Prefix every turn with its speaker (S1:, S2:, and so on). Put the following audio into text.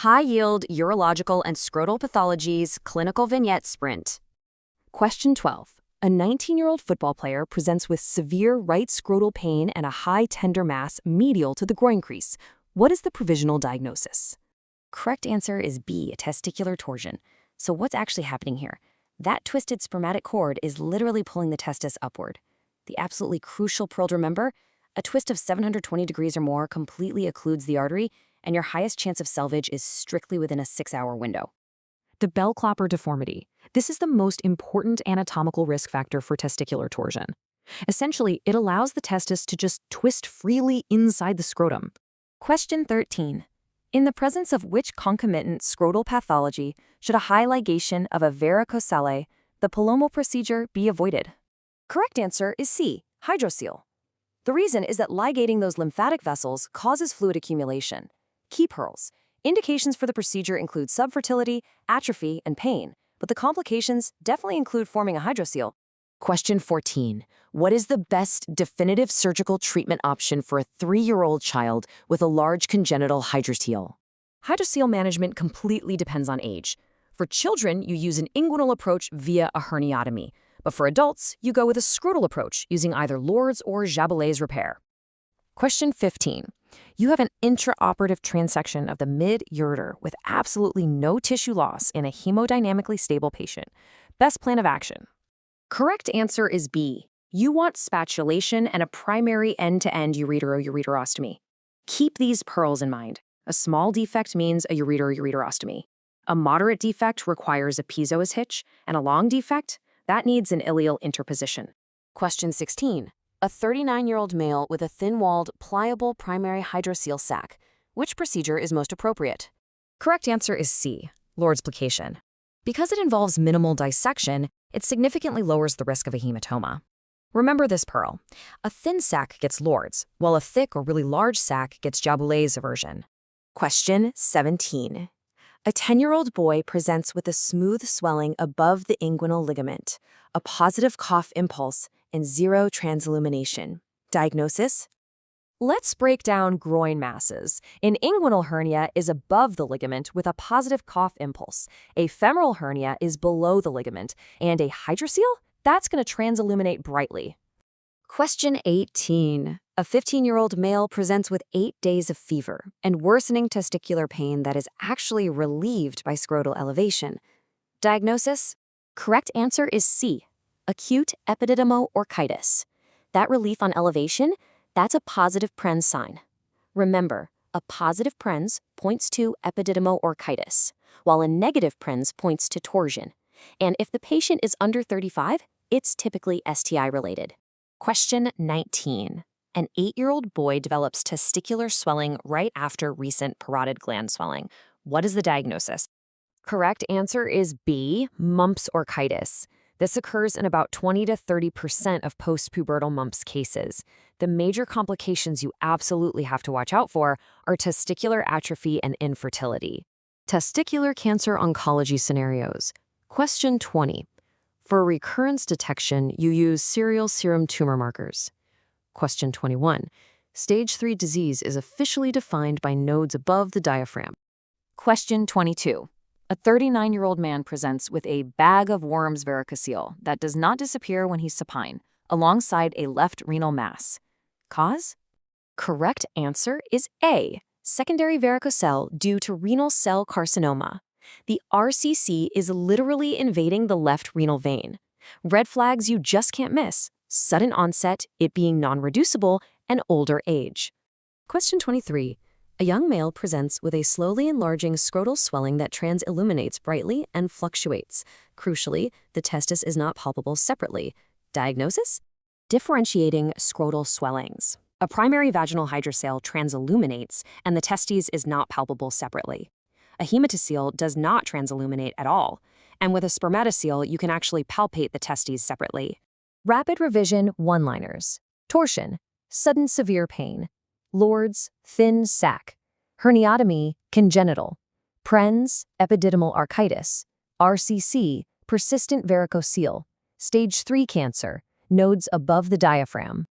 S1: High-yield urological and scrotal pathologies clinical vignette sprint. Question 12. A 19-year-old football player presents with severe right scrotal pain and a high tender mass medial to the groin crease. What is the provisional diagnosis?
S2: Correct answer is B, testicular torsion. So what's actually happening here? That twisted spermatic cord is literally pulling the testis upward. The absolutely crucial pearl to remember, a twist of 720 degrees or more completely occludes the artery, and your highest chance of salvage is strictly within a 6-hour window.
S1: The bell clapper deformity. This is the most important anatomical risk factor for testicular torsion. Essentially, it allows the testis to just twist freely inside the scrotum.
S2: Question 13. In the presence of which concomitant scrotal pathology should a high ligation of a varicocele, the Palomo procedure, be avoided? Correct answer is C, hydrocele. The reason is that ligating those lymphatic vessels causes fluid accumulation. Key pearls. Indications for the procedure include subfertility, atrophy, and pain, but the complications definitely include forming a hydrocele.
S1: Question 14. What is the best definitive surgical treatment option for a 3-year-old child with a large congenital hydrocele? Hydrocele management completely depends on age. For children, you use an inguinal approach via a herniatomy, but for adults, you go with a scrotal approach using either Lourdes or Jabelet's repair. Question 15. You have an intraoperative transection of the mid-ureter with absolutely no tissue loss in a hemodynamically stable patient. Best plan of action.
S2: Correct answer is B. You want spatulation and a primary end-to-end ureterostomy. Keep these pearls in mind. A small defect means a ureterostomy. A moderate defect requires a piezois hitch, and a long defect, that needs an ileal interposition.
S1: Question 16. A 39-year-old male with a thin-walled, pliable primary hydrocele sac. Which procedure is most appropriate? Correct answer is C, Lourdes plication. Because it involves minimal dissection, it significantly lowers the risk of a hematoma. Remember this pearl. A thin sac gets Lourdes, while a thick or really large sac gets Jabelet's version.
S2: Question 17. A 10-year-old boy presents with a smooth swelling above the inguinal ligament, a positive cough impulse, and 0 transillumination. Diagnosis?
S1: Let's break down groin masses. An inguinal hernia is above the ligament with a positive cough impulse. A femoral hernia is below the ligament. And a hydrocele? That's going to transilluminate brightly. Question 18. A 15-year-old male presents with 8 days of fever and worsening testicular pain that is actually relieved by scrotal elevation. Diagnosis?
S2: Correct answer is C, acute epididymo-orchitis. That relief on elevation, that's a positive Prenz sign. Remember, a positive Prenz points to epididymo-orchitis, while a negative Prenz points to torsion. And if the patient is under 35, it's typically STI-related. Question 19. An 8-year-old boy develops testicular swelling right after recent parotid gland swelling. What is the diagnosis?
S1: Correct answer is B, mumps orchitis. This occurs in about 20 to 30% of postpubertal mumps cases. The major complications you absolutely have to watch out for are testicular atrophy and infertility. Testicular cancer oncology scenarios. Question 20. For recurrence detection, you use serial serum tumor markers. Question 21. Stage 3 disease is officially defined by nodes above the diaphragm. Question 22. A 39-year-old man presents with a bag of worms varicocele that does not disappear when he's supine, alongside a left renal mass. Cause? Correct answer is A, secondary varicocele due to renal cell carcinoma. The RCC is literally invading the left renal vein. Red flags you just can't miss: sudden onset, it being non-reducible, and older age. Question 23. A young male presents with a slowly enlarging scrotal swelling that transilluminates brightly and fluctuates. Crucially, the testis is not palpable separately. Diagnosis? Differentiating scrotal swellings. A primary vaginal hydrocele transilluminates, and the testes is not palpable separately. A hematocele does not transilluminate at all, and with a spermatocele, you can actually palpate the testes separately. Rapid revision one-liners. Torsion, sudden severe pain. Lourdes, thin sac. Herniatomy, congenital. Prenz, epididymal architis. RCC, persistent varicocele. Stage 3 cancer, nodes above the diaphragm.